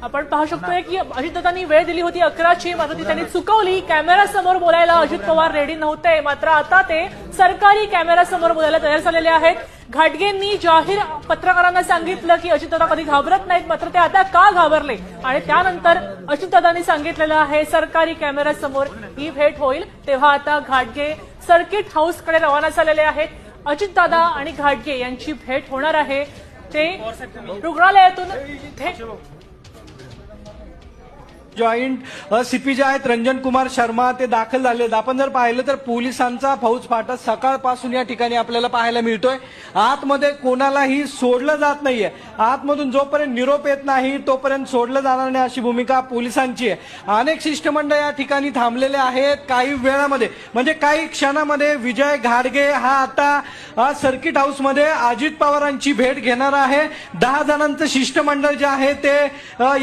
आपण पाहू शकतोय की अजितदादांनी वेळ दिली होती 11ची, मात्र ती त्यांनी चुकवली. कॅमेरासमोर बोलायला अजित पवार रेडी नव्हते, मात्र आता ते सरकारी कॅमेरासमोर बोलायला तयार झालेले आहेत. घाटगेंनी जाहीर पत्रकारांना सांगितलं की अजितदादा कधी घाबरत नाहीत, मात्र ते आता का घाबरले, आणि त्यानंतर अजितदादांनी सांगितलेलं आहे सरकारी कॅमेरासमोर ही भेट होईल. तेव्हा आता घाटगे सर्किट हाऊसकडे रवाना झालेले आहेत. अजितदादा आणि घाटगे यांची भेट होणार आहे. ते रुग्णालयातून थेट जॉईंट सीपी जे आहेत रंजन कुमार शर्मा ते दाखल झाले. आपण जर पाहिलं तर पोलिसांचा फौज फाटा सकाळपासून या ठिकाणी आपल्याला पाहायला मिळतोय. आतमध्ये कोणालाही सोडलं जात नाहीये. आतमधून जोपर्यंत निरोप येत नाही तोपर्यंत सोडलं जाणार नाही अशी भूमिका पोलिसांची आहे. अनेक शिष्टमंडळ या ठिकाणी थांबलेले आहेत. काही वेळामध्ये म्हणजे काही क्षणामध्ये विजय घाडगे हा आता सर्किट हाऊसमध्ये अजित पवारांची भेट घेणार आहे. 10 जणांचं शिष्टमंडळ जे आहे ते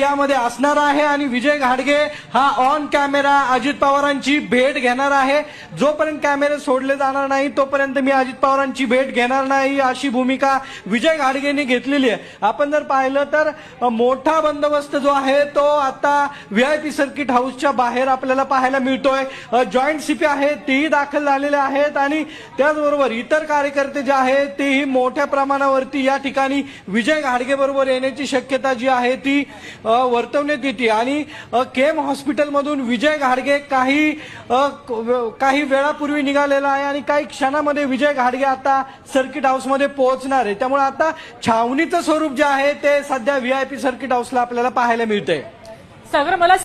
यामध्ये असणार आहे आणि विजय घाडगे हा ऑन कॅमेरा अजित पवारांची भेट घेणार आहे. जोपर्यंत कॅमेरे सोडले जाणार नाही तोपर्यंत मी अजित पवारांची भेट घेणार नाही अशी भूमिका विजय घाडगेंनी घेतलेली आहे. आपण जर पाहिलं तर मोठा बंदोबस्त जो आहे तो आता व्हीआयपी सर्किट हाऊसच्या बाहेर आपल्याला पाहायला मिळतोय. जॉईंट सीपी आहेत तेही दाखल झालेले आहेत आणि त्याचबरोबर इतर कार्यकर्ते जे आहेत तेही मोठ्या प्रमाणावरती या ठिकाणी विजय घाडगे बरोबर येण्याची शक्यता जी आहे ती वर्तवण्यात येते. आणि केम हॉस्पिटलमधून विजय घाडगे काही वेळापूर्वी निघालेला आहे आणि काही क्षणामध्ये विजय घाडगे आता सर्किट हाऊसमध्ये पोहोचणार आहे. त्यामुळे आता छावणीचं स्वरूप जे आहे ते सध्या व्हीआयपी सर्किट हाऊसला आपल्याला पाहायला मिळतंय. सागर, मला